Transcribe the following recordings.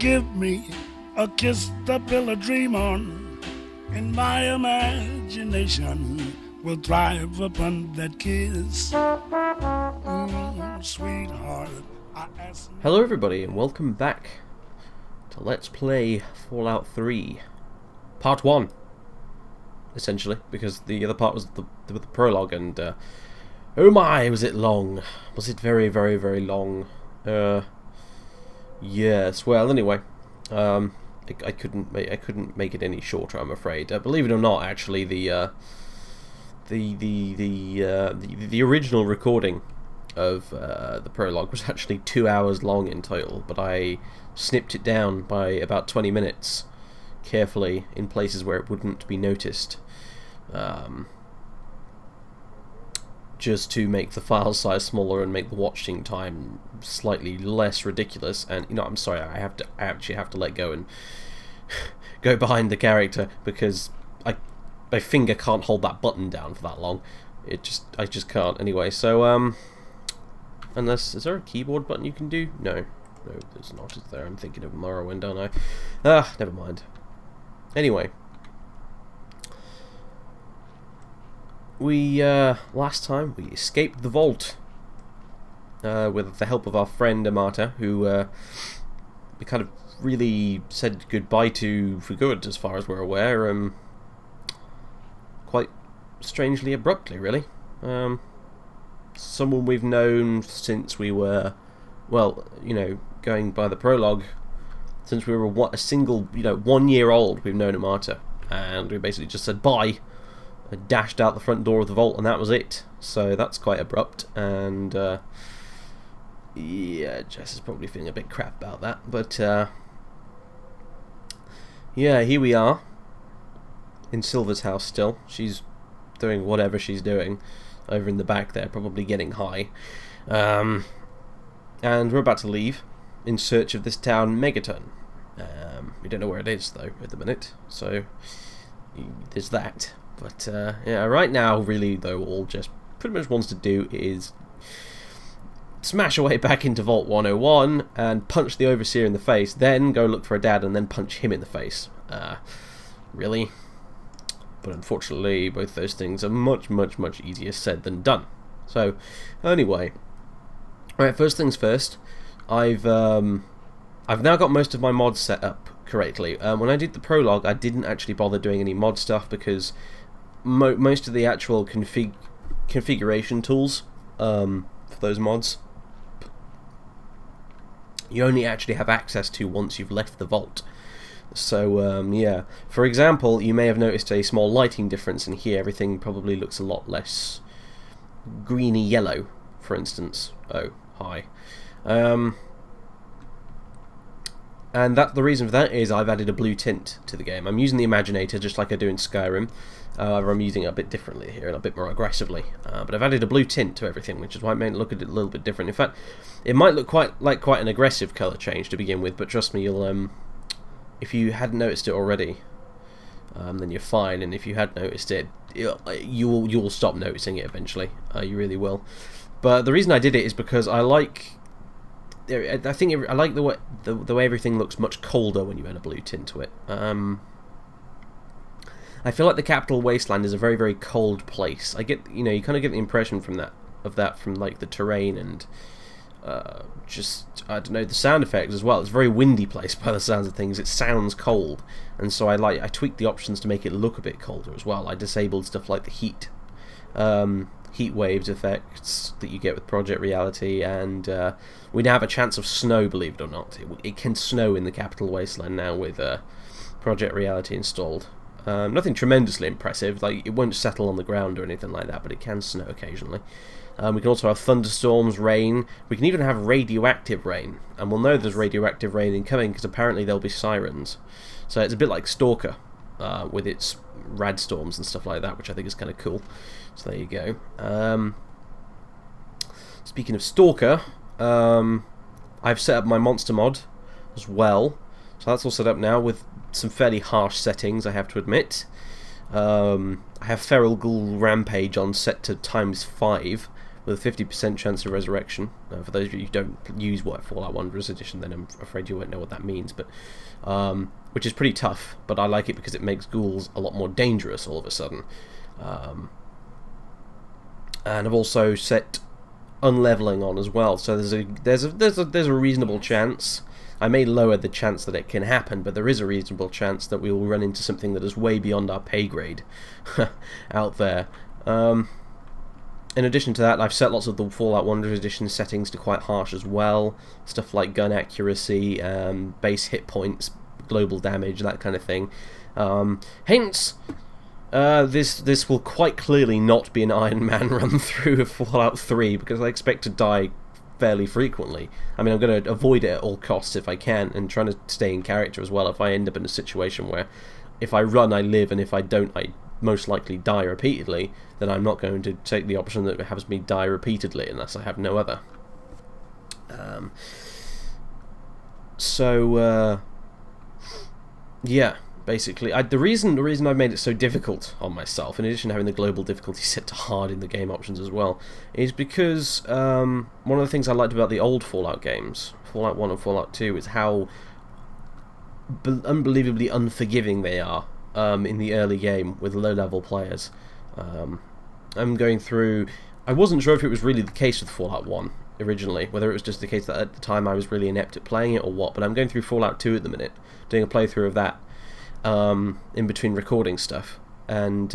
give me a kiss to build a dream on, and my imagination will thrive upon that kiss. Sweetheart, I ask. Hello everybody and welcome back to Let's Play Fallout 3 Part 1, essentially, because the other part was the prologue, and oh my, was it long. Was it very, very, very long? Yes, well, anyway, I couldn't make it any shorter, I'm afraid. Believe it or not, actually, the original recording of the prologue was actually 2 hours long in total, but I snipped it down by about 20 minutes carefully in places where it wouldn't be noticed, just to make the file size smaller and make the watching time slightly less ridiculous. And you know, I'm sorry, I actually have to let go and go behind the character because my finger can't hold that button down for that long. I just can't. Anyway, so unless, is there a keyboard button you can do? No, there's not. Is there? I'm thinking of Morrowind, don't I? Never mind. Anyway, we last time we escaped the vault with the help of our friend Amata, who we kind of really said goodbye to for good, as far as we're aware. Quite strangely abruptly, really. Someone we've known since we were, well, you know, going by the prologue, since we were a single, 1 year old, we've known Amata, and we basically just said bye, and dashed out the front door of the vault, and that was it. So that's quite abrupt, and yeah, Jess is probably feeling a bit crap about that, but yeah, here we are in Silver's house still. She's doing whatever she's doing over in the back there, probably getting high, and we're about to leave in search of this town Megaton. We don't know where it is though at the minute, so there's that. But yeah, right now, really though, all Jess pretty much wants to do is smash her way back into Vault 101 and punch the Overseer in the face, then go look for her dad and then punch him in the face. Really? But unfortunately, both those things are much, much, much easier said than done. So, anyway, alright, first things first, I've now got most of my mods set up correctly. When I did the prologue, I didn't actually bother doing any mod stuff because most of the actual configuration tools for those mods you only actually have access to once you've left the vault. So yeah, for example, you may have noticed a small lighting difference in here. Everything probably looks a lot less greeny yellow, for instance. Oh, hi. And the reason for that is I've added a blue tint to the game. I'm using the Imaginator just like I do in Skyrim. However, I'm using it a bit differently here and a bit more aggressively. But I've added a blue tint to everything, which is why it may look a little bit different. In fact, it might look quite an aggressive colour change to begin with, but trust me, you'll if you hadn't noticed it already, then you're fine. And if you had noticed it, you'll stop noticing it eventually. You really will. But the reason I did it is because I like. I like the way everything looks much colder when you add a blue tint to it. I feel like the Capital Wasteland is a very, very cold place. I get, you kind of get the impression from like the terrain and just, I don't know, the sound effects as well. It's a very windy place by the sounds of things. It sounds cold, and so I tweaked the options to make it look a bit colder as well. I disabled stuff like the heat waves effects that you get with Project Reality, and we now have a chance of snow, believe it or not. It can snow in the Capital Wasteland now with Project Reality installed. Nothing tremendously impressive, like it won't settle on the ground or anything like that, but it can snow occasionally. We can also have thunderstorms, rain. We can even have radioactive rain, and we'll know there's radioactive rain incoming because apparently there'll be sirens. So it's a bit like Stalker with its rad storms and stuff like that, which I think is kind of cool. So there you go. Speaking of Stalker, I've set up my monster mod as well. So that's all set up now with some fairly harsh settings, I have to admit. I have Feral Ghoul Rampage on set to ×5, with a 50% chance of resurrection. For those of you who don't use Fallout 1 Edition, then I'm afraid you won't know what that means, but which is pretty tough, but I like it because it makes ghouls a lot more dangerous all of a sudden. And I've also set unleveling on as well, so there's a reasonable chance. I may lower the chance that it can happen, but there is a reasonable chance that we will run into something that is way beyond our pay grade out there. In addition to that, I've set lots of the Fallout 1 Edition settings to quite harsh as well. Stuff like gun accuracy, base hit points, global damage, that kind of thing. Hence, this will quite clearly not be an Iron Man run through of Fallout 3, because I expect to die fairly frequently. I mean, I'm going to avoid it at all costs if I can, and trying to stay in character as well. If I end up in a situation where if I run, I live, and if I don't, I most likely die repeatedly, then I'm not going to take the option that has me die repeatedly unless I have no other. Yeah, basically, the reason I've made it so difficult on myself, in addition to having the global difficulty set to hard in the game options as well, is because one of the things I liked about the old Fallout games, Fallout 1 and Fallout 2, is how unbelievably unforgiving they are in the early game with low-level players. I'm going through... I wasn't sure if it was really the case with Fallout 1 originally, whether it was just the case that at the time I was really inept at playing it or what, but I'm going through Fallout 2 at the minute, doing a playthrough of that in between recording stuff, and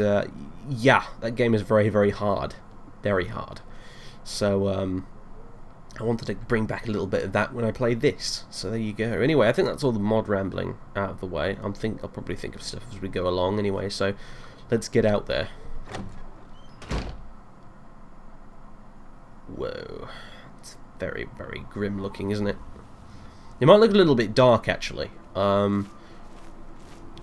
yeah, that game is very, very hard. Very hard. So I wanted to bring back a little bit of that when I play this, so there you go. Anyway, I think that's all the mod rambling out of the way. I'll probably think of stuff as we go along anyway, so let's get out there. Whoa, it's very, very grim looking, isn't it? It might look a little bit dark, actually.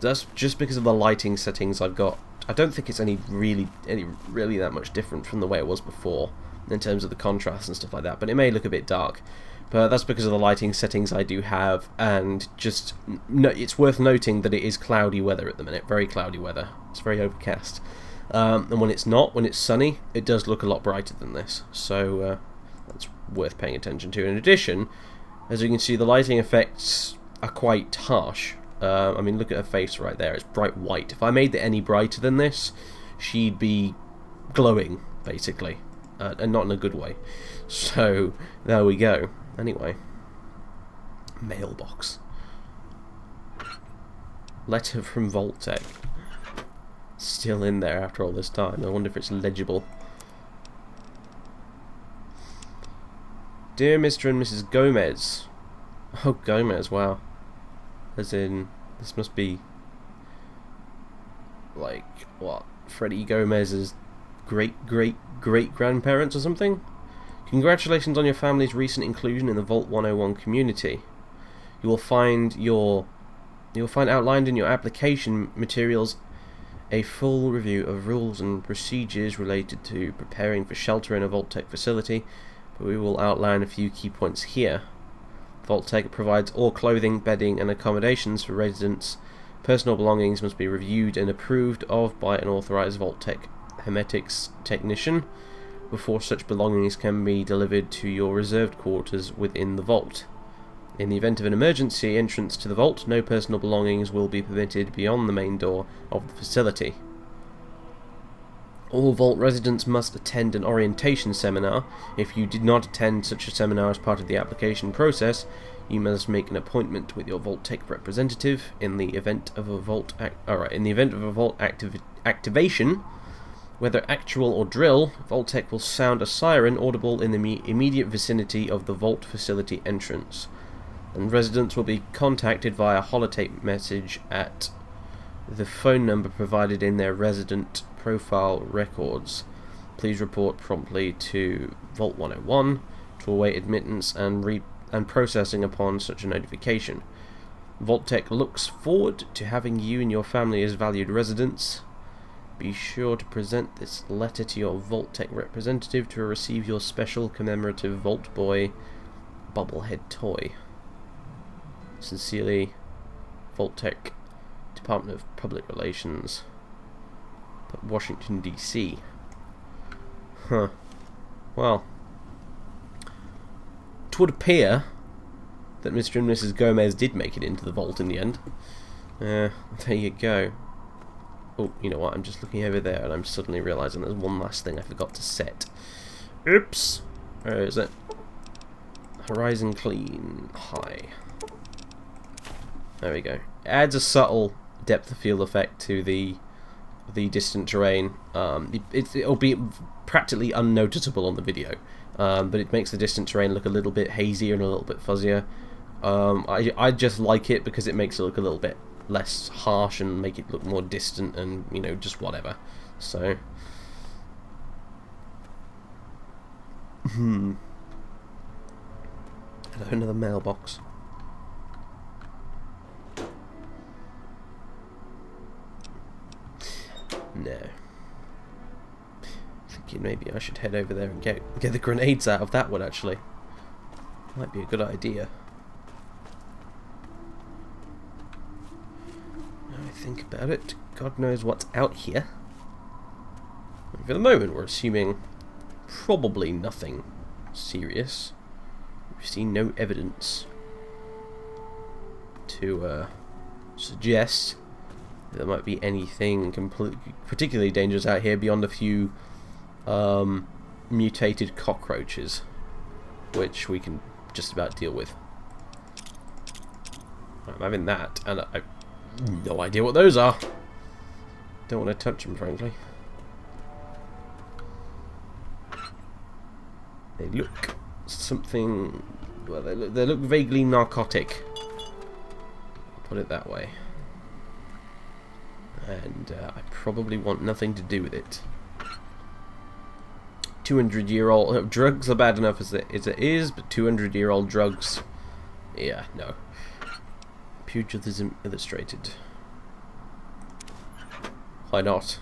That's just because of the lighting settings I've got. I don't think it's any really that much different from the way it was before in terms of the contrast and stuff like that, but it may look a bit dark. But that's because of the lighting settings I do have, and just it's worth noting that it is cloudy weather at the minute, very cloudy weather. It's very overcast. And when it's not, when it's sunny, it does look a lot brighter than this, so that's worth paying attention to. In addition, as you can see, the lighting effects are quite harsh. I mean, look at her face right there, it's bright white. If I made it any brighter than this, she'd be glowing, basically, and not in a good way. So, there we go. Anyway, mailbox. Letter from Vault-Tec. Still in there after all this time. I wonder if it's legible. Dear Mr. and Mrs. Gomez. Oh, Gomez, wow. As in, this must be like, what, Freddie Gomez's great-great-great-grandparents or something? Congratulations on your family's recent inclusion in the Vault 101 community. You will find outlined in your application materials a full review of rules and procedures related to preparing for shelter in a Vault-Tec facility, but we will outline a few key points here. Vault-Tec provides all clothing, bedding, and accommodations for residents. Personal belongings must be reviewed and approved of by an authorized Vault-Tec hermetics technician before such belongings can be delivered to your reserved quarters within the vault. In the event of an emergency entrance to the vault, no personal belongings will be permitted beyond the main door of the facility. All Vault residents must attend an orientation seminar. If you did not attend such a seminar as part of the application process, you must make an appointment with your Vault-Tec representative. In the event of a Vault activation, whether actual or drill, Vault-Tec will sound a siren audible in the immediate vicinity of the Vault facility entrance, and residents will be contacted via holotape message at the phone number provided in their resident profile records. Please report promptly to Vault 101 to await admittance and processing upon such a notification. Vault-Tec looks forward to having you and your family as valued residents. Be sure to present this letter to your Vault-Tec representative to receive your special commemorative Vault Boy bobblehead toy. Sincerely, Vault-Tec, Department of Public Relations, Washington, D.C. Huh. Well, it would appear that Mr. and Mrs. Gomez did make it into the vault in the end. There you go. Oh, you know what? I'm just looking over there and I'm suddenly realising there's one last thing I forgot to set. Oops! Where is it? Horizon clean. High. There we go. It adds a subtle depth of field effect to the distant terrain. It'll be practically unnoticeable on the video, but it makes the distant terrain look a little bit hazier and a little bit fuzzier. I just like it because it makes it look a little bit less harsh and make it look more distant and, you know, just whatever. So hello, another mailbox. No. Thinking maybe I should head over there and get the grenades out of that one, actually. Might be a good idea. Now I think about it, God knows what's out here. For the moment, we're assuming probably nothing serious. We've seen no evidence to suggest there might be anything particularly dangerous out here beyond a few mutated cockroaches, which we can just about deal with. I'm having that, and I have no idea what those are. Don't want to touch them, frankly. They look something. Well, they look vaguely narcotic. I'll put it that way. And I probably want nothing to do with it. 200-year-old drugs are bad enough as it is, but 200-year-old drugs, yeah, no. Pugilism Illustrated. Why not?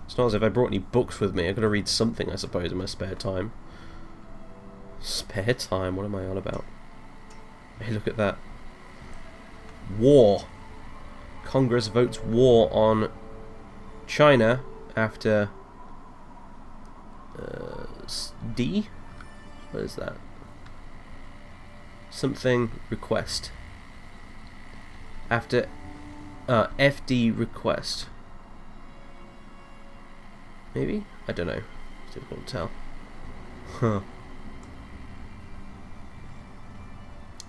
It's not as if I brought any books with me. I've got to read something, I suppose, in my spare time. Spare time? What am I on about? Hey, look at that. War. Congress votes war on China after D? What is that? Something request. After FD request. Maybe? I don't know. It's difficult to tell. Huh.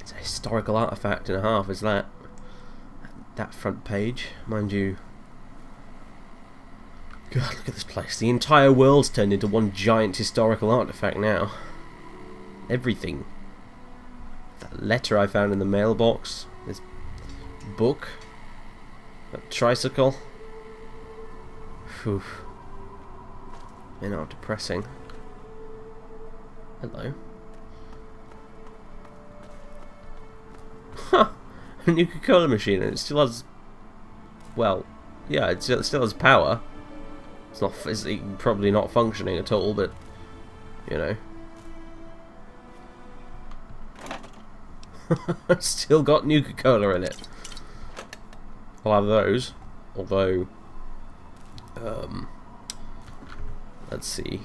It's a historical artifact and a half, is that? That front page, mind you. God, look at this place. The entire world's turned into one giant historical artifact now. Everything. That letter I found in the mailbox. This book. That tricycle. Phew. They're not depressing. Hello. Huh. A new Coca-Cola machine, and it still has, well, yeah, it still has power. It's probably not functioning at all, but you know, it's still got new Coca-Cola in it. I'll have those. Although, let's see.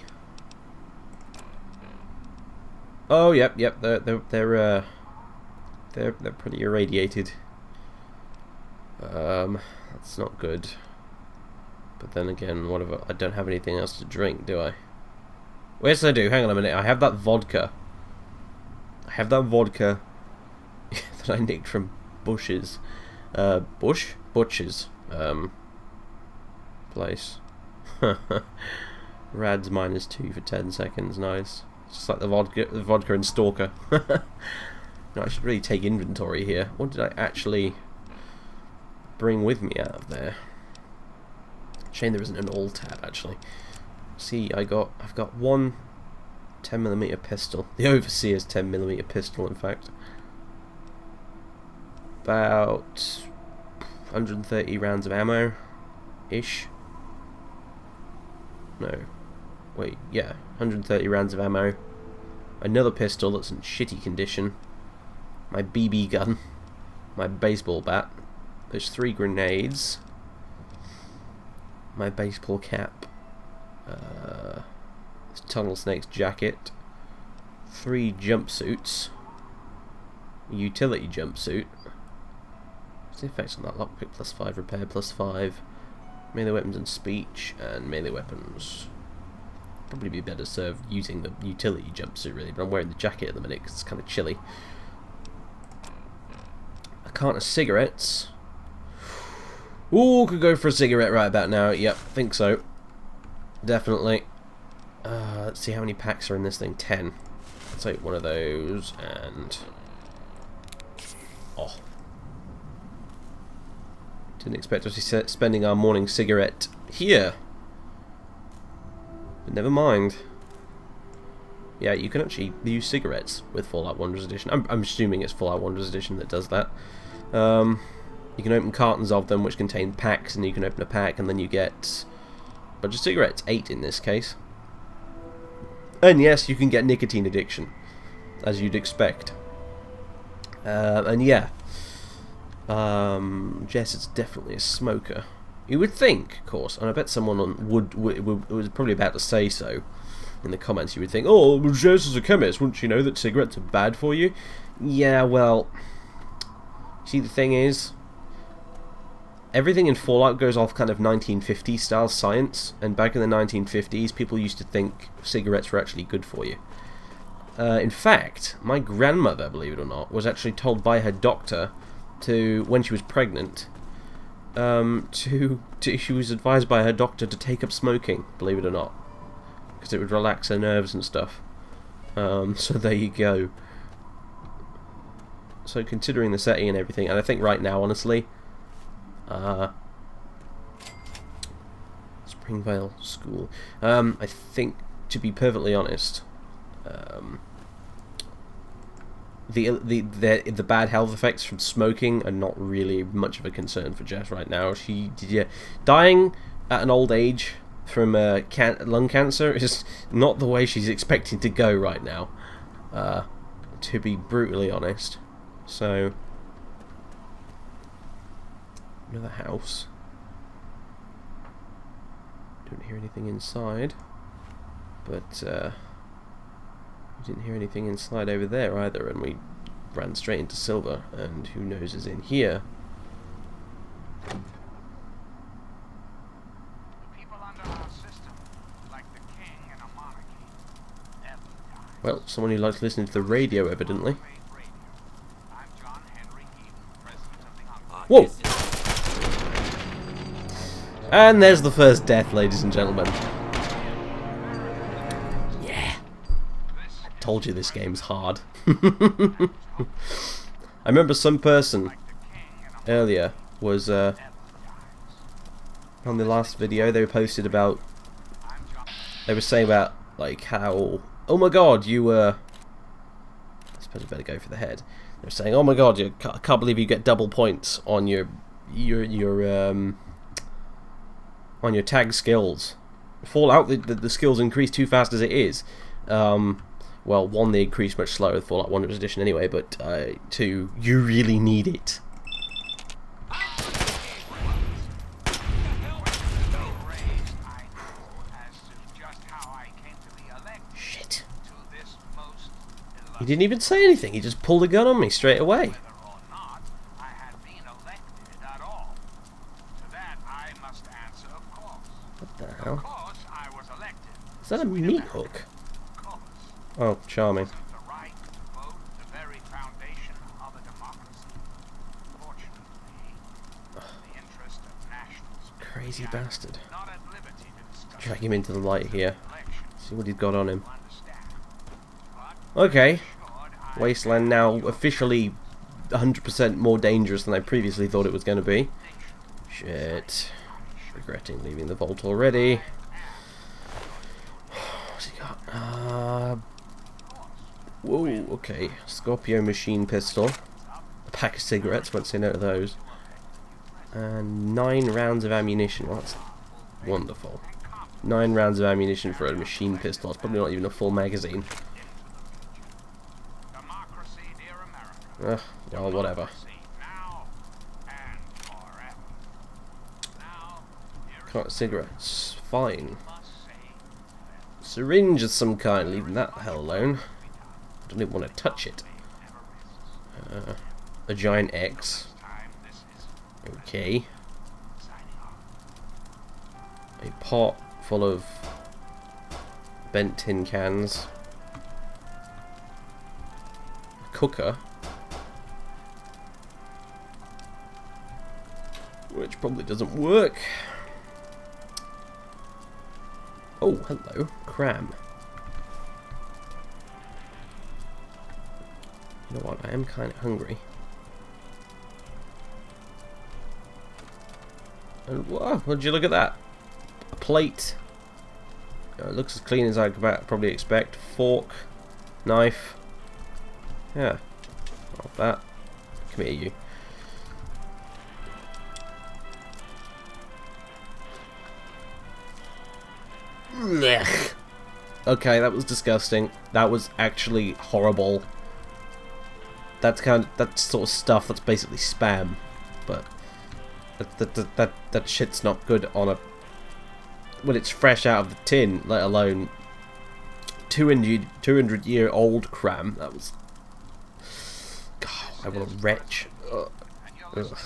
Oh, yep, they're pretty irradiated. That's not good. But then again, I don't have anything else to drink, do I? Well, yes, I do. Hang on a minute. I have that vodka. That I nicked from Butch's place. Rads -2 for 10 seconds. Nice. It's just like the vodka and Stalker. No, I should really take inventory here. What did I actually bring with me out of there? Shame there isn't an all tab, actually. See, I've got one 10mm pistol. The Overseer's 10mm pistol, in fact. About 130 rounds of ammo ish. No. Wait, yeah. 130 rounds of ammo. Another pistol that's in shitty condition. My BB gun, my baseball bat, there's 3 grenades, my baseball cap, this Tunnel Snake's jacket, 3 jumpsuits. A utility jumpsuit. What's the effects on that? Lockpick +5, repair +5, melee weapons and speech, and melee weapons. Probably be better served using the utility jumpsuit really, but I'm wearing the jacket at the minute because it's kind of chilly. A carton of cigarettes. Ooh, could go for a cigarette right about now. Yep, think so. Definitely. Let's see how many packs are in this thing. 10. Let's take one of those and... Oh. Didn't expect us to be spending our morning cigarette here. But never mind. Yeah, you can actually use cigarettes with Fallout 1's Edition. I'm assuming it's Fallout 1's Edition that does that. You can open cartons of them which contain packs, and you can open a pack and then you get a bunch of cigarettes. 8 in this case. And yes, you can get nicotine addiction, as you'd expect. And yeah. Jess is definitely a smoker. You would think, of course, and I bet someone was probably about to say so in the comments. You would think, oh, well, Jess is a chemist, wouldn't you know that cigarettes are bad for you? Yeah, well, see, the thing is, everything in Fallout goes off kind of 1950s style science, and back in the 1950s, people used to think cigarettes were actually good for you. In fact, my grandmother, believe it or not, was actually told by her doctor to, when she was pregnant, she was advised by her doctor to take up smoking, believe it or not, because it would relax her nerves and stuff. So there you go. So considering the setting and everything, and I think right now, honestly, Springvale School, I think, to be perfectly honest, the bad health effects from smoking are not really much of a concern for Jess right now. Dying at an old age from lung cancer is not the way she's expecting to go right now, to be brutally honest. So, another house. Don't hear anything inside, but we didn't hear anything inside over there either, and we ran straight into Silver, and who knows is in here. Well, someone who likes listening to the radio, evidently. Whoa! And there's the first death, ladies and gentlemen. Yeah. I told you this game's hard. I remember some person earlier was on the last video they posted about, they were saying about like how, oh my god, you were, I suppose I better go for the head. They were saying, oh my god, I can't believe you get double points on your tag skills. Fallout, the skills increase too fast as it is. Well, one, they increase much slower with Fallout 1's Edition anyway, but two, you really need it. Shit. He didn't even say anything, he just pulled a gun on me straight away. What the hell? Is that a meat hook? Oh, charming. Crazy bastard. Drag him into the light here. See what he's got on him. Okay. Wasteland now officially 100% more dangerous than I previously thought it was going to be. Shit. Regretting leaving the vault already. What's he got? Whoa, okay. Scorpio machine pistol. A pack of cigarettes, won't say no to those. And 9 rounds of ammunition. Well, that's wonderful. 9 rounds of ammunition for a machine pistol. It's probably not even a full magazine. Well, whatever. Can't have cigarettes. Fine. Syringe of some kind, leaving that the hell alone. don't even want to touch it. A giant X. Okay. A pot full of bent tin cans. A cooker. Which probably doesn't work. Oh, hello. Cram. You know what? I am kind of hungry. And whoa, would you look at that? A plate. It looks as clean as I could probably expect. Fork. Knife. Yeah. Not that. Come here, you. Okay, that was disgusting. That was actually horrible. That's that sort of stuff that's basically spam, but that shit's not good on a when it's fresh out of the tin, let alone 200-year-old cram. That was, God, I want a wretch. Ugh. Ugh.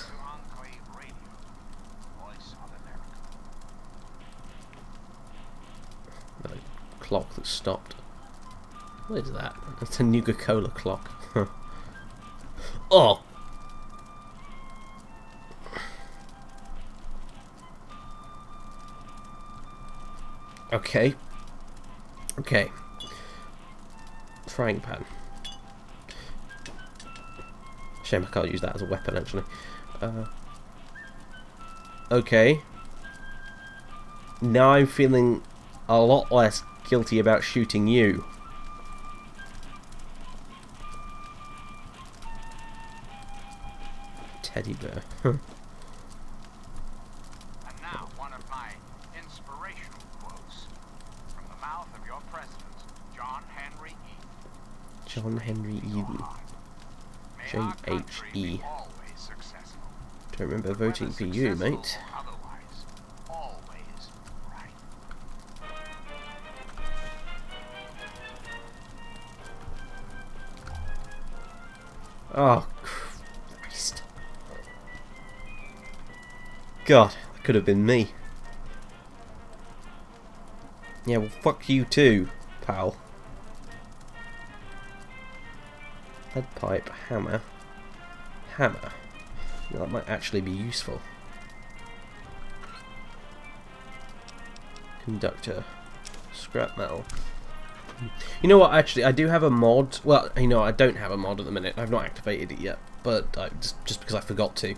Clock that stopped. What is that? That's a Nuka-Cola clock. Oh! Okay. Okay. Frying pan. Shame I can't use that as a weapon, actually. Okay. Now I'm feeling a lot less guilty about shooting you. Teddy bear. And now, one of my inspirational quotes from the mouth of your president, John Henry Eden. John Henry Eden. J-H-E. Don't remember voting for you, mate. Oh, Christ. God, that could have been me. Yeah, well, fuck you too, pal. Lead pipe, hammer. Hammer. Now, that might actually be useful. Conductor. Scrap metal. You know what, actually, I do have a mod. Well, you know, I don't have a mod at the minute. I've not activated it yet, but just because I forgot to.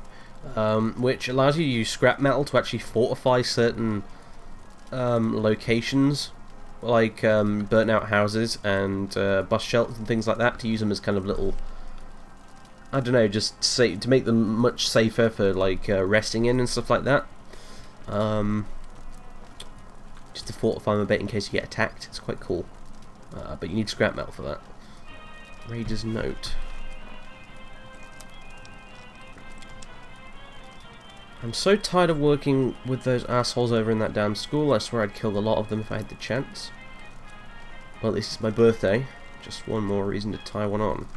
Which allows you to use scrap metal to actually fortify certain locations, like burnt out houses and bus shelters and things like that, to use them as kind of little, I don't know, just to make them much safer for like resting in and stuff like that. Just to fortify them a bit in case you get attacked. It's quite cool. But you need scrap metal for that. Raider's note. I'm so tired of working with those assholes over in that damn school. I swear I'd kill a lot of them if I had the chance. Well, this is my birthday. Just one more reason to tie one on.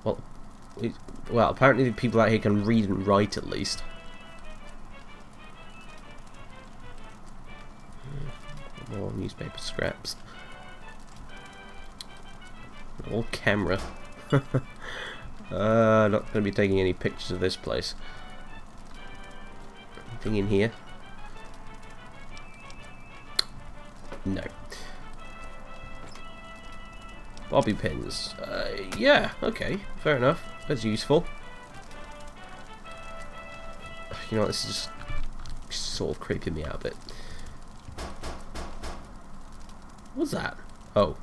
Well, apparently the people out here can read and write at least. More newspaper scraps. All camera. Not going to be taking any pictures of this place. Anything in here? No. Bobby pins. Yeah, okay, fair enough. That's useful. You know, this is just sort of creeping me out a bit. What's that? Oh,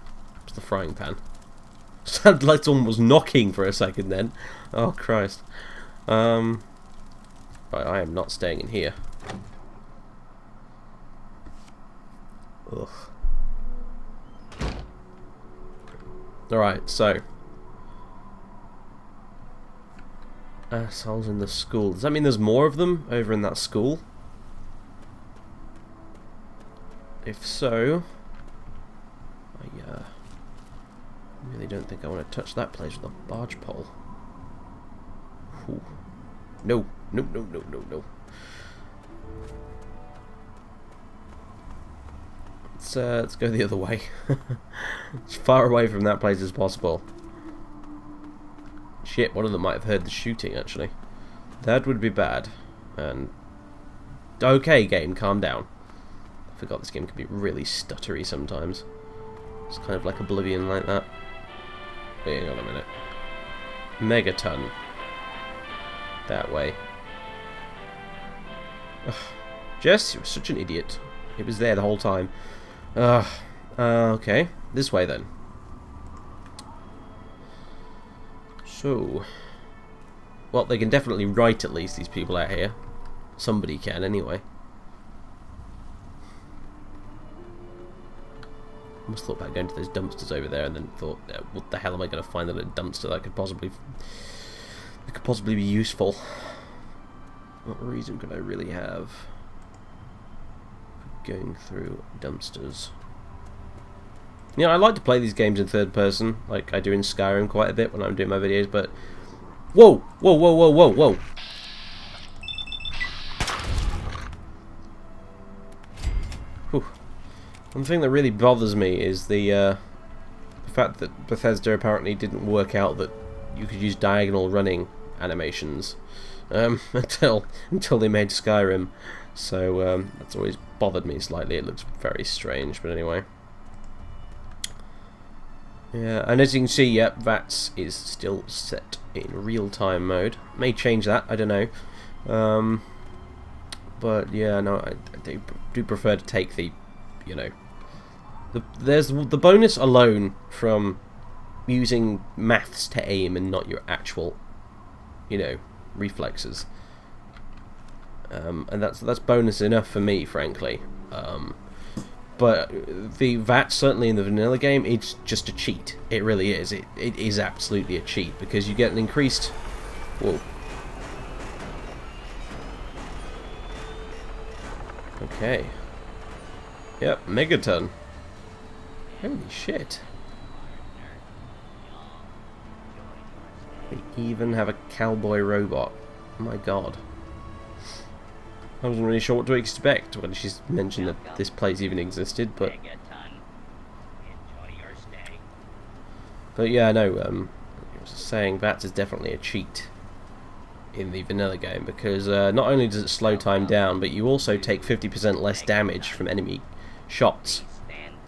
it's the frying pan. Sounded like someone was knocking for a second then. Oh Christ. Right, I am not staying in here. Ugh. Alright, so assholes in the school. Does that mean there's more of them over in that school? If so, really don't think I want to touch that place with a barge pole. Ooh. No, no, no, no, no, no. Let's go the other way. As far away from that place as possible. Shit, one of them might have heard the shooting, actually. That would be bad. And okay, game, calm down. I forgot this game can be really stuttery sometimes. It's kind of like Oblivion like that. Wait, hang on a minute. Megaton. That way. Ugh. Jess, you were such an idiot. It was there the whole time. Okay. This way then. So, well, they can definitely write at least, these people out here. Somebody can, anyway. I must have thought about going to those dumpsters over there, and then thought, what the hell am I going to find at a dumpster that could possibly be useful? What reason could I really have for going through dumpsters? You know, I like to play these games in third person, like I do in Skyrim quite a bit when I'm doing my videos, but... Whoa! Whoa, whoa, whoa, whoa, whoa! Whew. One thing that really bothers me is the fact that Bethesda apparently didn't work out that you could use diagonal running animations until they made Skyrim. So that's always bothered me slightly. It looks very strange, but anyway. Yeah, and as you can see, yep, VATS is still set in real-time mode. May change that, I don't know. But yeah, no, I do prefer to take the, you know, there's the bonus alone from using maths to aim and not your actual, you know, reflexes. And that's bonus enough for me, frankly. But the VAT, certainly in the vanilla game, it's just a cheat. It really is. It is absolutely a cheat, because you get an increased... Whoa. Okay. Yep, Megaton. Holy shit. They even have a cowboy robot. Oh my god. I wasn't really sure what to expect when she mentioned that this place even existed, but... But yeah, no, I was saying VATS is definitely a cheat in the vanilla game, because not only does it slow time down, but you also take 50% less damage from enemy shots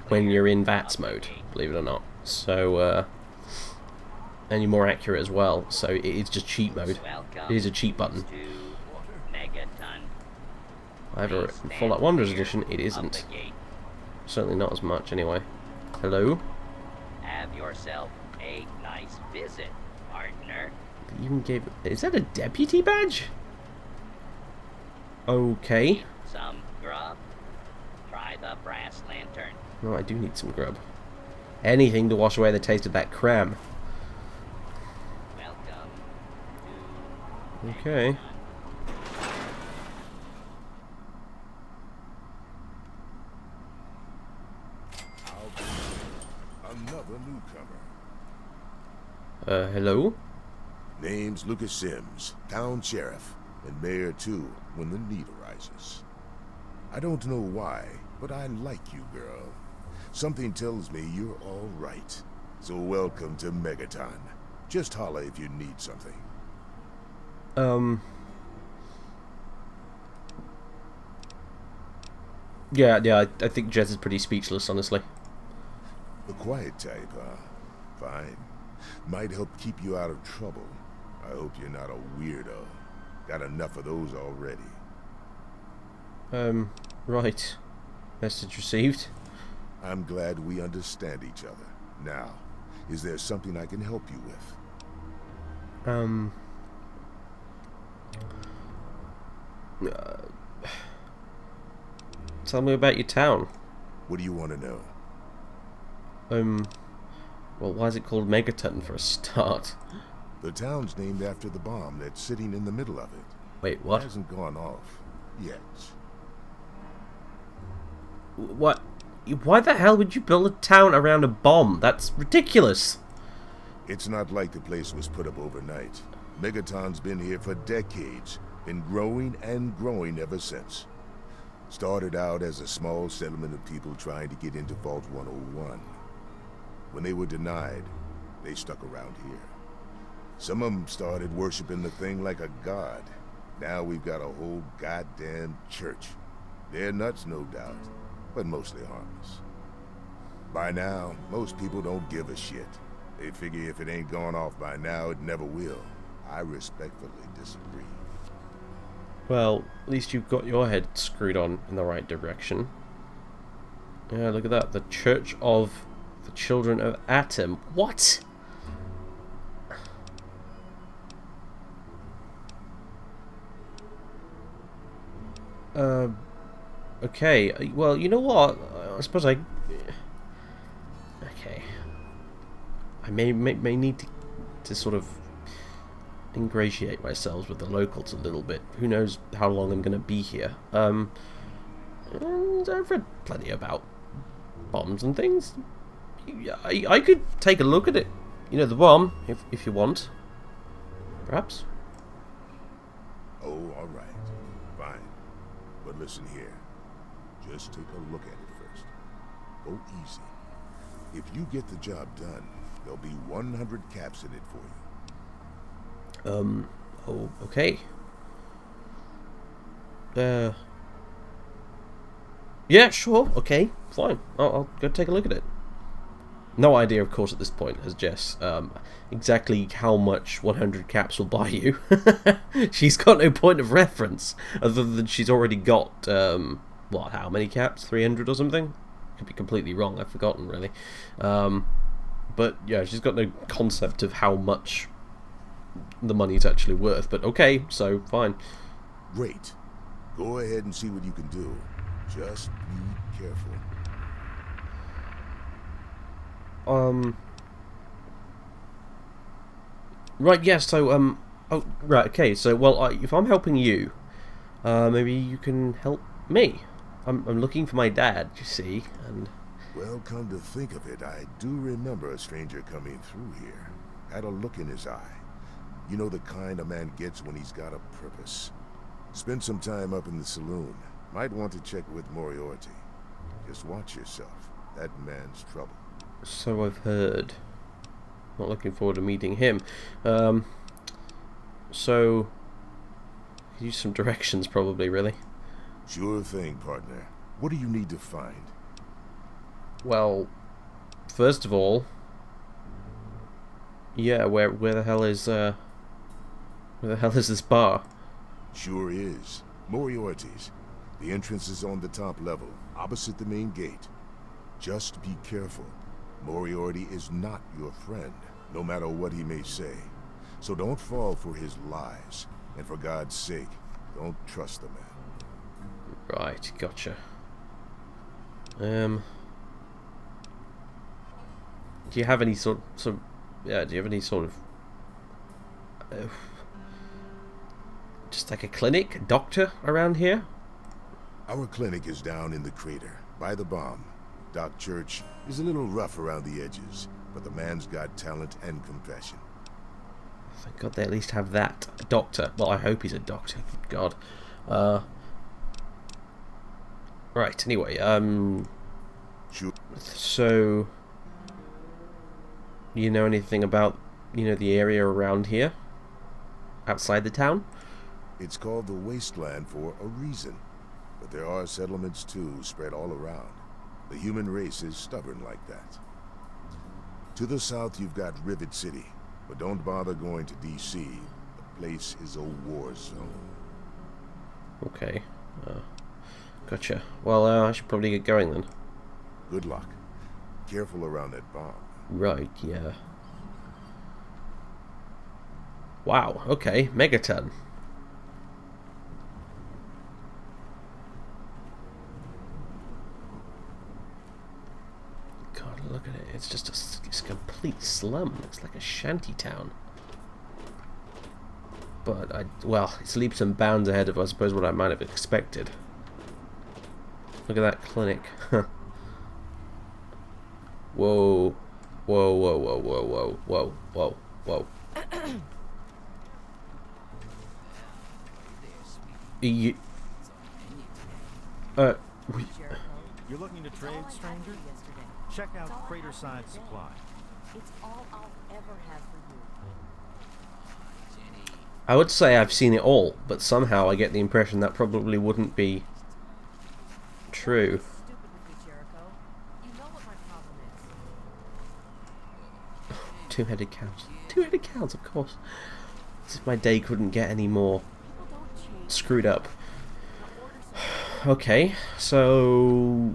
when you're in VATS mode, believe it or not. So, and you're more accurate as well, so it's just cheat mode. It is a cheat button. However, in Fallout 1 Edition, it isn't. Certainly not as much, anyway. Hello? Have yourself a nice visit, partner. They even gave... Is that a deputy badge? Okay. Some grub? Try the brass lantern. No, I do need some grub. Anything to wash away the taste of that cram. Welcome. Okay. Another newcomer. Hello? Name's Lucas Sims, town sheriff, and mayor too, when the need arises. I don't know why, but I like you, girl. Something tells me you're all right. So welcome to Megaton. Just holla if you need something. Yeah, I think Jez is pretty speechless, honestly. The quiet type, huh? Fine. Might help keep you out of trouble. I hope you're not a weirdo. Got enough of those already. Right. Message received. I'm glad we understand each other. Now, is there something I can help you with? Tell me about your town. What do you want to know? Well, why is it called Megaton for a start? The town's named after the bomb that's sitting in the middle of it. Wait, what? It hasn't gone off yet. What? Why the hell would you build a town around a bomb? That's ridiculous. It's not like the place was put up overnight. Megaton's been here for decades, been growing and growing ever since. Started out as a small settlement of people trying to get into Vault 101. When they were denied, they stuck around here. Some of them started worshiping the thing like a god. Now we've got a whole goddamn church. They're nuts, no doubt, but mostly harmless. By now, most people don't give a shit. They figure if it ain't gone off by now, it never will. I respectfully disagree. Well, at least you've got your head screwed on in the right direction. Yeah, look at that. The Church of the Children of Atom. What? Okay. Well, you know what? I suppose I... Okay. I may need to sort of ingratiate myself with the locals a little bit. Who knows how long I'm going to be here. And I've read plenty about bombs and things. I could take a look at it. You know, the bomb, if you want. Perhaps. Oh, all right. Fine. But listen here. Just take a look at it first. Go easy. If you get the job done, there'll be 100 caps in it for you. Oh, okay. Yeah, sure, okay, fine. I'll go take a look at it. No idea, of course, at this point, as Jess, exactly how much 100 caps will buy you. She's got no point of reference, other than she's already got, what, how many caps? 300 or something? Could be completely wrong, I've forgotten, really. But, yeah, she's got no concept of how much the money's actually worth, but okay, so, fine. Great. Go ahead and see what you can do. Just be careful. Right, yeah, so, oh, right, okay, so, well, if I'm helping you, maybe you can help me. I'm looking for my dad, you see, and... Well, come to think of it, I do remember a stranger coming through here. Had a look in his eye. You know the kind a man gets when he's got a purpose. Spend some time up in the saloon. Might want to check with Moriarty. Just watch yourself. That man's trouble. So I've heard. Not looking forward to meeting him. So... use some directions, probably, really. Sure thing, partner. What do you need to find? Well, first of all... yeah, where the hell is, where the hell is this bar? Sure is. Moriarty's. The entrance is on the top level, opposite the main gate. Just be careful. Moriarty is not your friend, no matter what he may say. So don't fall for his lies. And for God's sake, don't trust the man. Right, gotcha. Do you have any sort of... yeah, do you have any sort of... just like a clinic, a doctor around here? Our clinic is down in the crater, by the bomb. Doc Church is a little rough around the edges, but the man's got talent and compassion. Thank God they at least have that. A doctor. Well, I hope he's a doctor. God. Right, anyway, Sure. so... you know anything about, you know, the area around here? Outside the town? It's called the Wasteland for a reason. But there are settlements, too, spread all around. The human race is stubborn like that. To the south, you've got Rivet City. But don't bother going to D.C. The place is a war zone. Okay. Gotcha. Well, I should probably get going then. Good luck. Careful around that bomb. Right, yeah. Wow, okay. Megaton. God, look at it. It's just it's a complete slum. It's like a shanty town. But, well, it's leaps and bounds ahead of, I suppose, what I might have expected. Look at that clinic. Whoa. Whoa, whoa, whoa, whoa, whoa, whoa, whoa, whoa. You... You're looking to trade, stranger? Check out Craterside Supply. It's all I'll ever have for you. I would say I've seen it all, but somehow I get the impression that probably wouldn't be true. Stupid with me, Jericho. You know what my problem is. Two-headed cows. Two-headed cows, of course. As if my day couldn't get any more People don't change. screwed up. Now order something. Okay, so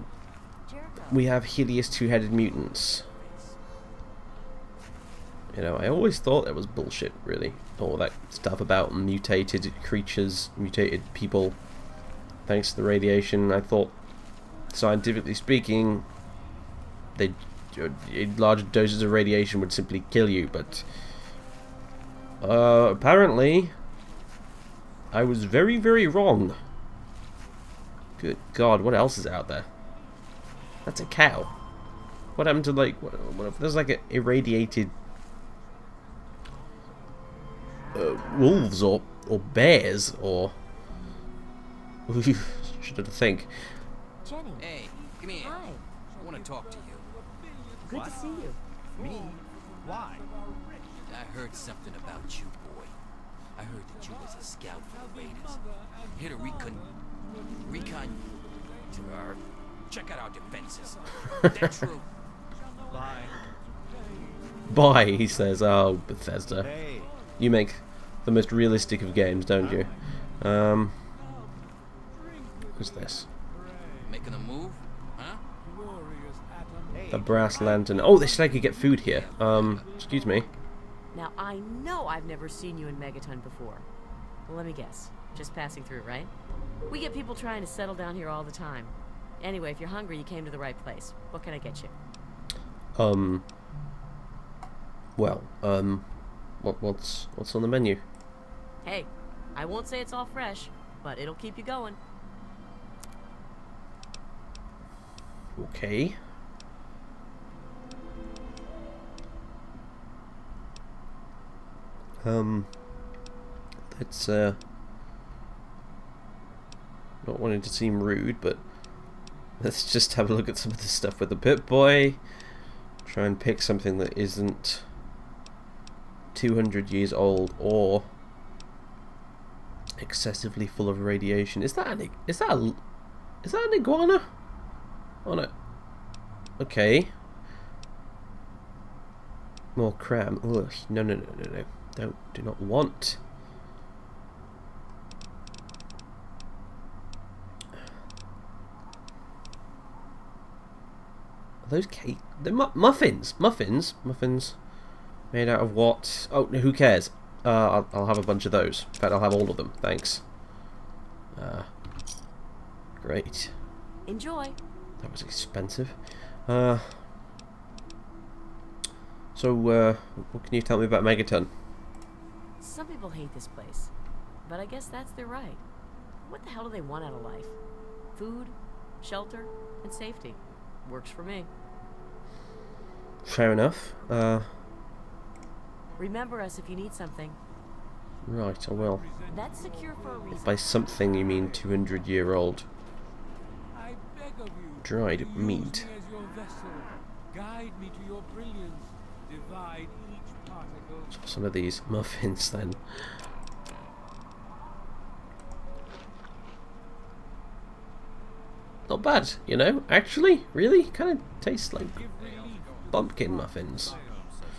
Jericho. we have hideous two-headed mutants. You know, I always thought that was bullshit, really. All that stuff about mutated creatures, mutated people, thanks to the radiation. I thought, scientifically speaking, large doses of radiation would simply kill you, but apparently I was very, very wrong. Good God, what else is out there? That's a cow. What happened to, like, what if there's like an irradiated wolves or bears or should I think? Jenny. Hey, come here. Hi. I want to talk to you. Good to see you. Me? Why? I heard something about you, boy. I heard that you was a scout for the Raiders. Here to check out our defenses. That's true. Bye. Bye, he says. Oh, Bethesda. Hey. You make the most realistic of games, don't you? Who's this? Making a move? Huh? The brass lantern. Oh, they said I could get food here. Excuse me. Now I know I've never seen you in Megaton before. Well, let me guess. Just passing through, right? We get people trying to settle down here all the time. Anyway, if you're hungry, you came to the right place. What can I get you? What's on the menu? Hey, I won't say it's all fresh, but it'll keep you going. Okay. Let's not wanting to seem rude, but let's just have a look at some of the stuff with the Pip-Boy. Try and pick something that isn't 200 years old or excessively full of radiation. Is that an iguana? Oh no. Okay. More cram. Ugh. No. Do not want. Are those cake? They're muffins. Muffins. Made out of what? Oh, who cares? I'll have a bunch of those. In fact, I'll have all of them. Thanks. Great. Enjoy. That was expensive. So, what can you tell me about Megaton? Some people hate this place, but I guess that's their right. What the hell do they want out of life? Food, shelter, and safety. Works for me. Fair enough. Remember us if you need something. Right, I will. That's secure for a reason. By something you mean 200-year-old I beg of you, dried to use meat. me as your vessel. Guide me to your brilliance. Divide each particle. Some of these muffins then. Not bad, you know, actually, really, kind of tastes like Give relief. pumpkin muffins. Says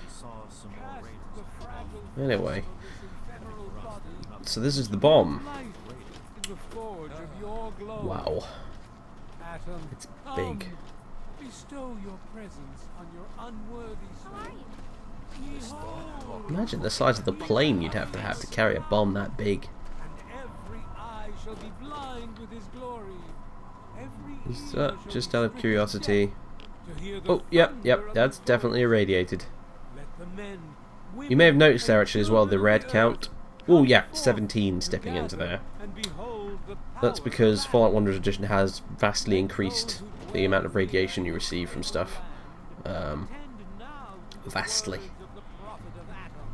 he saw some more Cast raiders. the fragile Anyway, this ephemeral body so this is the bomb. life in the forge of your glow. Wow, Atom, it's come, big. bestow your presence on your unworthy soul. Behold, Imagine the size of the plane you'd have to carry a bomb that big. and every eye shall be blind with his glory. Every Is ear that shall just be out of stricken curiosity? deaf to hear the Oh, yep, thunder of that's the definitely sword. irradiated. Let the men, You may have women, noticed there and actually as well the children of red the count. earth Oh come yeah, forth 17 to stepping into gather there. and behold the That's power because of Fallout man. 1 Edition has vastly Let increased those who the amount of dwell in the radiation you receive from land stuff. tend now vastly. Words of the prophet of Atom.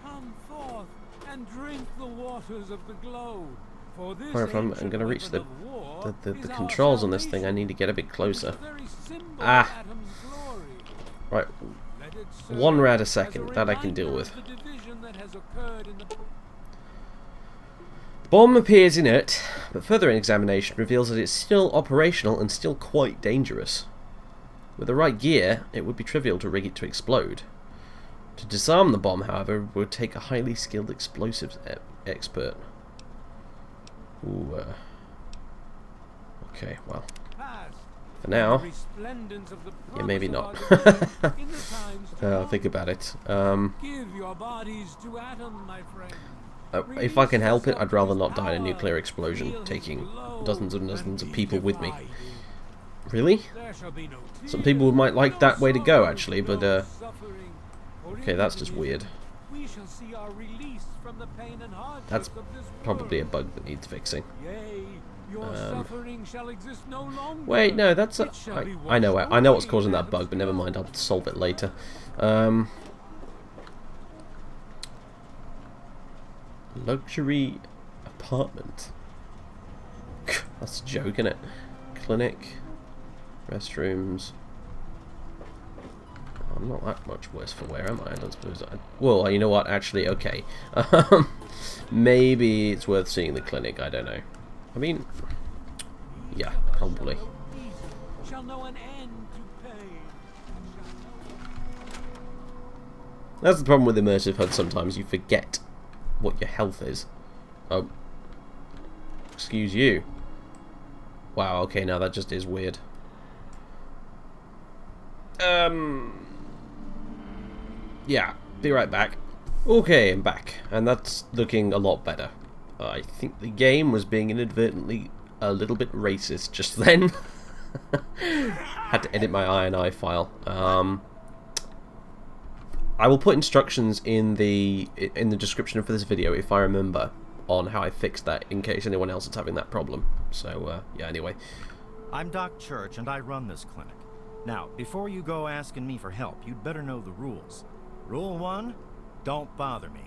Come forth and drink the waters of the globe. For this Or if I'm ancient going to reach weapon of war the is our controls on this thing, I salvation. need to get a bit It is closer. the very symbol Ah. of Atom's glory. Right, Let it serve 1 rad a as second, that I can deal reminder with. of the division that has occurred in the The bomb appears inert, but further examination reveals that it's still operational and still quite dangerous. With the right gear, it would be trivial to rig it to explode. To disarm the bomb, however, would take a highly skilled explosives expert. Ooh, okay, well, past. for now, The resplendence of the yeah, maybe promise not. of our division in the times to I'll come. think about it. Give your bodies to Atom, my friend. If I can help it, I'd rather not die in a nuclear explosion, taking dozens and dozens of people with me. Really? There shall be no Some tears, people might like no that way to go, sorrows, actually, no but, suffering. For okay, in that's the just division, weird. We shall see our release from the pain and hardships That's of this probably a world. bug that needs fixing. Yea, your suffering shall exist no longer. Wait, no, that's a... It shall be I know washed what's away causing in that bug, but never mind, I'll solve it later. Luxury apartment. That's a joke, isn't it? Clinic, restrooms. I'm not that much worse for wear, am I? I don't suppose I... Well, you know what? Actually, okay. Maybe it's worth seeing the clinic. I don't know. I mean, yeah, probably. Shall know an end to pain. That's the problem with immersive HUD. Sometimes you forget what your health is. Oh, excuse you. Wow. Okay, now that just is weird. Yeah, be right back. Okay, I'm back, and that's looking a lot better. I think the game was being inadvertently a little bit racist just then. Had to edit my INI file. I will put instructions in the description for this video if I remember on how I fixed that, in case anyone else is having that problem. So yeah, anyway. I'm Doc Church, and I run this clinic. Now, before you go asking me for help, you'd better know the rules. Rule 1, don't bother me.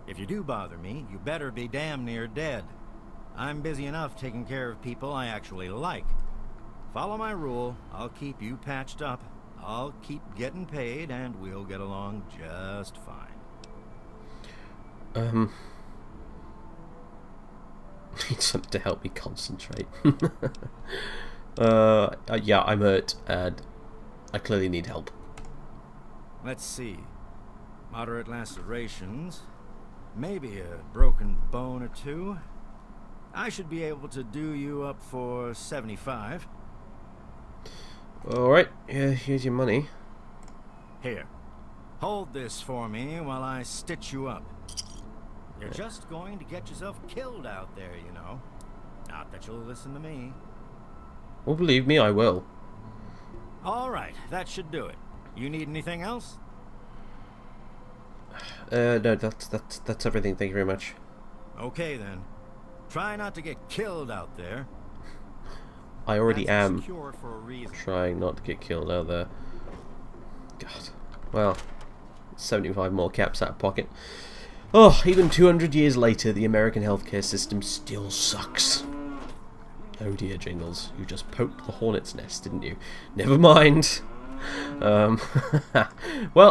If you do bother me, you better be damn near dead. I'm busy enough taking care of people I actually like. Follow my rule, I'll keep you patched up. I'll keep getting paid, and we'll get along just fine. Need something to help me concentrate. Yeah, I'm hurt, and I clearly need help. Let's see. Moderate lacerations. Maybe a broken bone or two. I should be able to do you up for 75. Alright, here's your money. Here. Hold this for me while I stitch you up. You're just going to get yourself killed out there, you know. Not that you'll listen to me. Well, believe me, I will. Alright, that should do it. You need anything else? No, that's everything. Thank you very much. Okay then. Try not to get killed out there. I already That's am secure for a reason. trying not to get killed out there. God. Well, 75 more caps out of pocket. Oh, even 200 years later, the American healthcare system still sucks. Oh dear, Jingles. You just poked the hornet's nest, didn't you? Never mind. Well,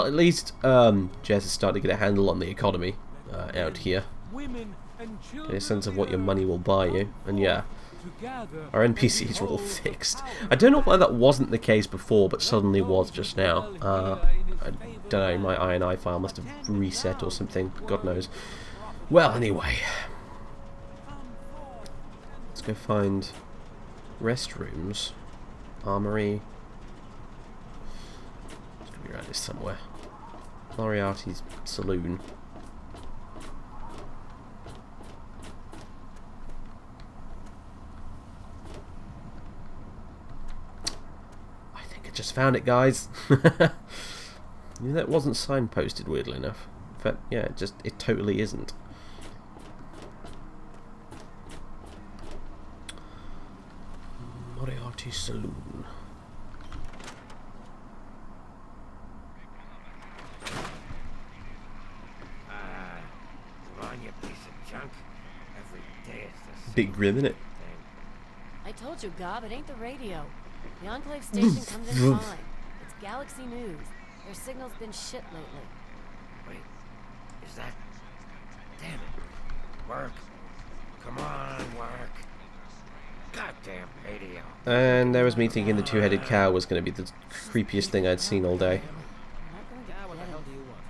at least Jess is starting to get a handle on the economy out here. Women and children Get a sense of what your the money will buy you. And yeah, together our NPCs are all fixed. I don't know why that wasn't the case before, but suddenly was just now. I don't know, my INI file must have reset or something. God knows. Well, anyway. Let's go find restrooms. Armory. It's gonna be around this somewhere. Moriarty's saloon. I think I just found it, guys. Yeah, that wasn't signposted, weirdly enough. In fact, yeah, it totally isn't. Moriarty Saloon. big grim, isn't it? I told you, Gob, it ain't the radio. The Enclave station comes in fine. It's Galaxy News. Their signal's been shit lately. Wait, is that... Damn it. Work. Come on, work. Goddamn radio. And there was me thinking the two-headed cow was going to be the creepiest thing I'd seen all day. What the hell do you want?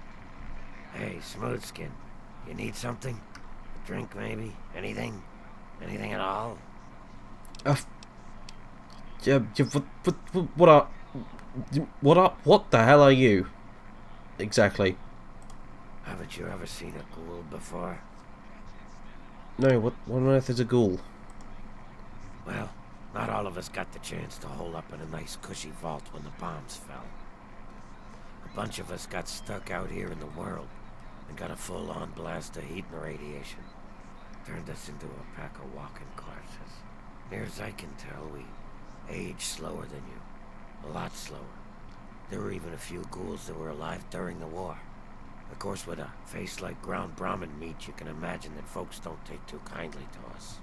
Hey, Smoothskin. You need something? A drink, maybe? Anything? Anything at all? What the hell are you? Exactly. Haven't you ever seen a ghoul before? No, what on earth is a ghoul? Well, not all of us got the chance to hole up in a nice cushy vault when the bombs fell. A bunch of us got stuck out here in the world and got a full-on blast of heat and radiation. Turned us into a pack of walking corpses. Near as I can tell, we age slower than you. A lot slower. There were even a few ghouls that were alive during the war. Of course, with a face like ground Brahmin meat, you can imagine that folks don't take too kindly to us.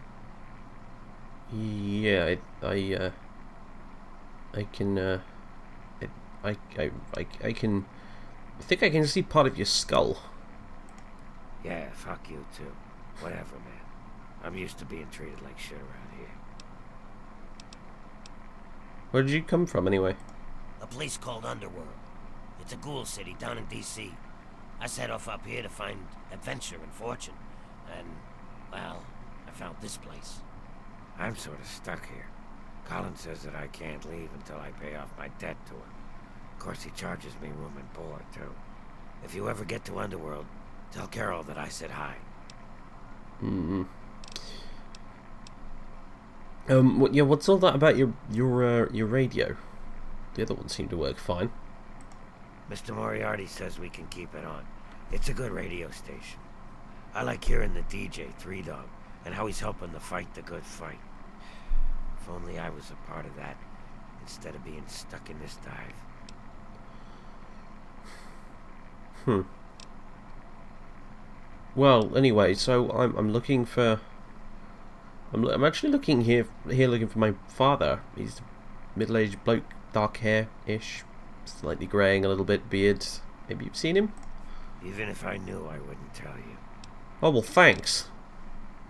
Yeah, I think I can see part of your skull. Yeah, fuck you too. Whatever, man. I'm used to being treated like shit around here. Where did you come from, anyway? A place called Underworld. It's a ghoul city down in D.C. I set off up here to find adventure and fortune. And, well, I found this place. I'm sort of stuck here. Colin says that I can't leave until I pay off my debt to him. Of course, he charges me room and board, too. If you ever get to Underworld, tell Carol that I said hi. Yeah, what's all that about your radio? The other one seemed to work fine. Mr. Moriarty says we can keep it on. It's a good radio station. I like hearing the DJ, Three Dog, and how he's helping to fight the good fight. If only I was a part of that, instead of being stuck in this dive. Well, anyway, so I'm looking for... I'm actually looking here looking for my father. He's a middle-aged bloke, dark hair-ish, slightly greying a little bit, beard. Maybe you've seen him? Even if I knew, I wouldn't tell you. Oh, well, thanks.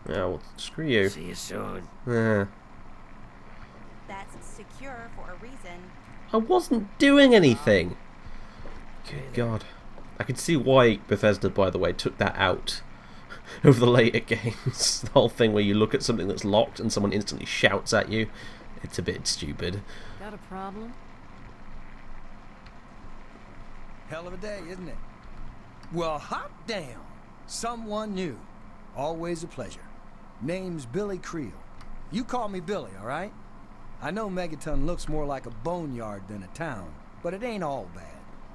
Yeah, well, screw you. See you soon. Yeah. That's secure for a reason. I wasn't doing anything. Good God. I can see why Bethesda, by the way, took that out of the later games. The whole thing where you look at something that's locked and someone instantly shouts at you. It's a bit stupid. Got a problem? Hell of a day, isn't it? Well, hot damn. Someone new. Always a pleasure. Name's Billy Creel. You call me Billy, all right? I know Megaton looks more like a boneyard than a town, but it ain't all bad.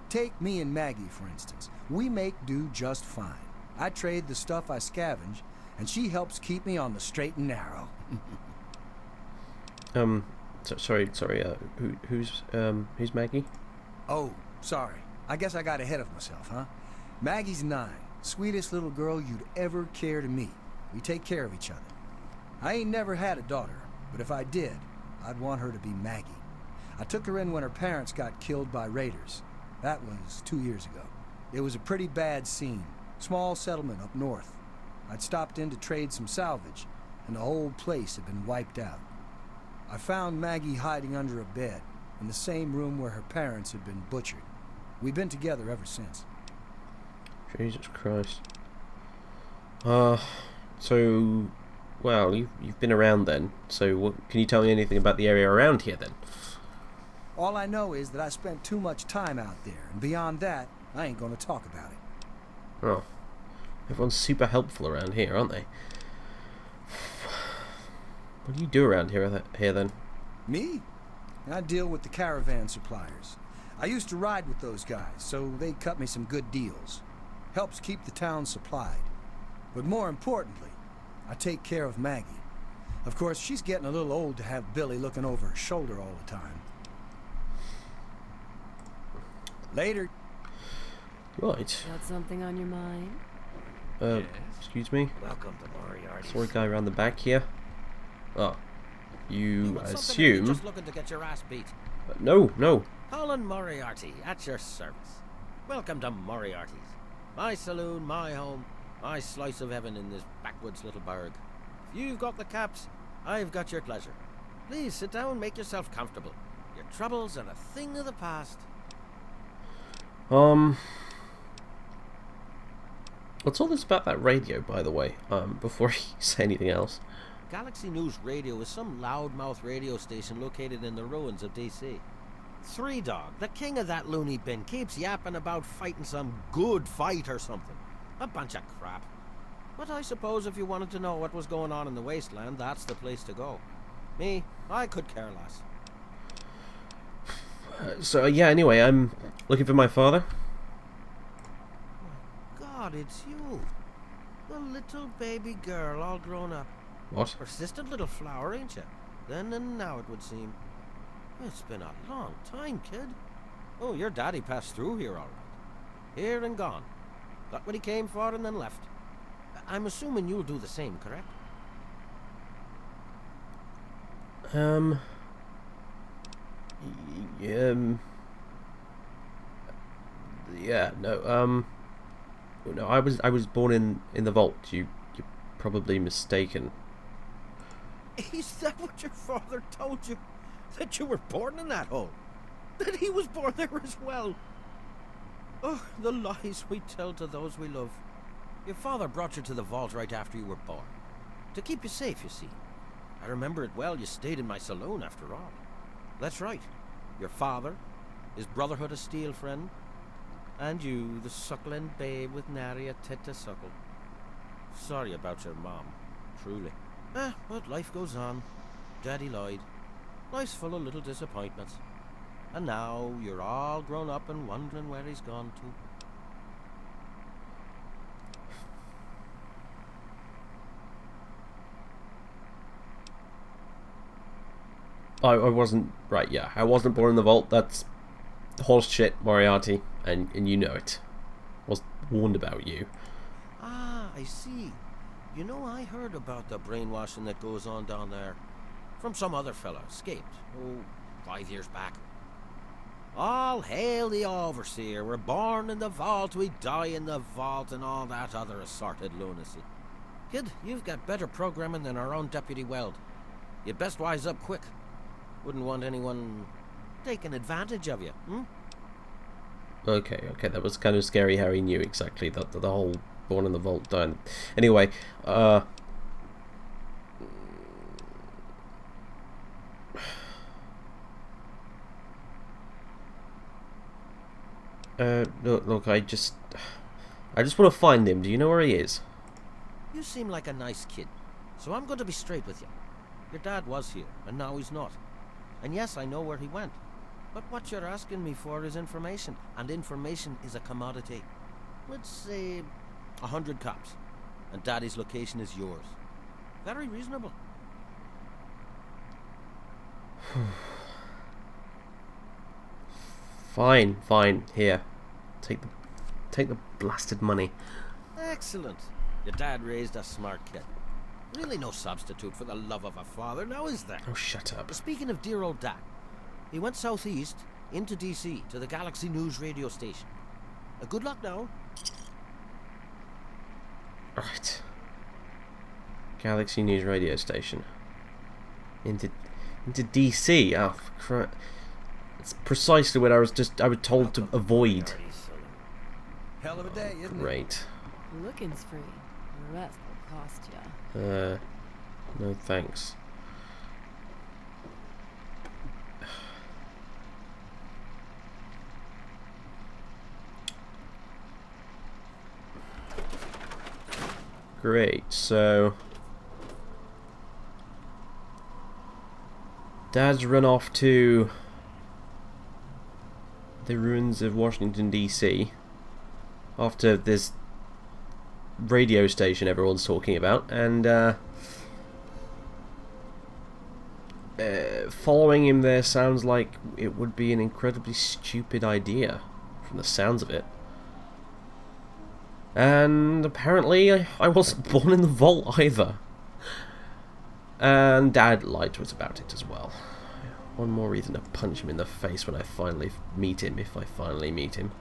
Take me and Maggie, for instance. We make do just fine. I trade the stuff I scavenge, and she helps keep me on the straight and narrow. Sorry, who's Maggie? Oh, sorry. I guess I got ahead of myself, huh? Maggie's 9. Sweetest little girl you'd ever care to meet. We take care of each other. I ain't never had a daughter, but if I did, I'd want her to be Maggie. I took her in when her parents got killed by raiders. That was 2 years ago. It was a pretty bad scene. Small settlement up north. I'd stopped in to trade some salvage, and the whole place had been wiped out. I found Maggie hiding under a bed, in the same room where her parents had been butchered. We've been together ever since. Jesus Christ. So, well, you've been around then. So, can you tell me anything about the area around here then? All I know is that I spent too much time out there, and beyond that, I ain't gonna talk about it. Oh. Everyone's super helpful around here, aren't they? What do you do around here then? Me? I deal with the caravan suppliers. I used to ride with those guys, so they cut me some good deals. Helps keep the town supplied. But more importantly, I take care of Maggie. Of course, she's getting a little old to have Billy looking over her shoulder all the time. Later. Right. Got something on your mind? Excuse me? Welcome to Moriarty's. Saw a guy around the back here. Oh. You want something, or you assume... just looking to get your ass beat? No, no. Colin Moriarty, at your service. Welcome to Moriarty's. My saloon, my home, my slice of heaven in this backwoods little burg. If you've got the caps, I've got your pleasure. Please sit down, make yourself comfortable. Your troubles are a thing of the past. What's all this about that radio, by the way? Before you say anything else. Galaxy News Radio is some loudmouth radio station located in the ruins of DC. Three Dog, the king of that loony bin, keeps yapping about fighting some good fight or something. A bunch of crap. But I suppose if you wanted to know what was going on in the wasteland, that's the place to go. Me, I could care less. So, yeah, anyway, I'm looking for my father. God, it's you. The little baby girl all grown up. What? Persistent little flower, ain't you? Then and now, it would seem. It's been a long time, kid. Oh, your daddy passed through here all right. Here and gone. Got what he came for and then left. I'm assuming you'll do the same, correct? Yeah, no, no, I was born in the vault. You're probably mistaken. Is that what your father told you? That you were born in that hole? That he was born there as well? Oh, the lies we tell to those we love. Your father brought you to the vault right after you were born. To keep you safe, you see. I remember it well, you stayed in my saloon after all. That's right. Your father, his Brotherhood of Steel friend, and you, the suckling babe with nary a tit to suckle. Sorry about your mom, truly. But life goes on. Daddy lied. Life's full of little disappointments. And now you're all grown up and wondering where he's gone to. I wasn't... Right, yeah. I wasn't born in the vault. That's horse shit, Moriarty. And you know it. I was warned about you. Ah, I see. You know, I heard about the brainwashing that goes on down there. From some other fella. Escaped. 5 years back. All hail the Overseer. We're born in the vault, we die in the vault, and all that other assorted lunacy. Kid, you've got better programming than our own Deputy Weld. You'd best wise up quick. Wouldn't want anyone taking advantage of you, hmm? Okay, that was kind of scary how he knew exactly that the whole born in the vault done. Anyway, look, I just want to find him. Do you know where he is? You seem like a nice kid, so I'm going to be straight with you. Your dad was here, and now he's not. And yes, I know where he went. But what you're asking me for is information, and information is a commodity. Let's say 100 cops, and Daddy's location is yours. Very reasonable. Fine. Here, take the blasted money. Excellent. Your dad raised a smart kid. Really no substitute for the love of a father, now is there? Oh, shut up. Speaking of dear old Dad, he went southeast into DC to the Galaxy News radio station. Good luck now. Right. Galaxy News radio station. Into DC. Oh, crap. It's precisely what I was told to avoid. Hell of a day, isn't it? Great. Looking's free. The rest will cost ya. No thanks. Great, so Dad's run off to the ruins of Washington, D.C. after this radio station everyone's talking about, and following him there sounds like it would be an incredibly stupid idea from the sounds of it. And apparently I wasn't born in the vault either. And Dad lied to us about it as well. One more reason to punch him in the face when I finally meet him, if I finally meet him.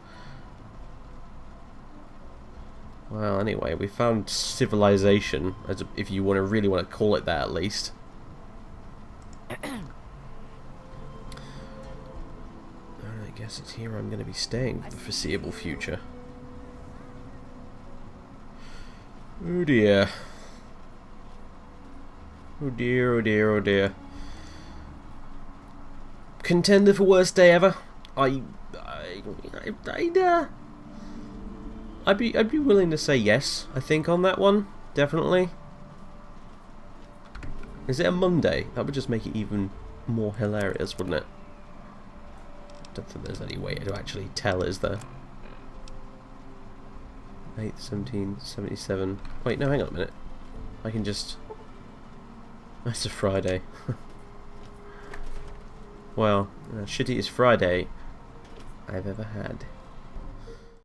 Well, anyway, we found civilization, as if you really want to call it that, at least. I guess it's here I'm going to be staying for the foreseeable future. Oh dear. Oh dear, oh dear, oh dear. Contender for worst day ever? I'd be willing to say yes, I think, on that one. Definitely. Is it a Monday? That would just make it even more hilarious, wouldn't it? Don't think there's any way to actually tell, is there? 8th, 1777. Wait, no, hang on a minute. I can just... That's a Friday. Well, shittiest Friday I've ever had.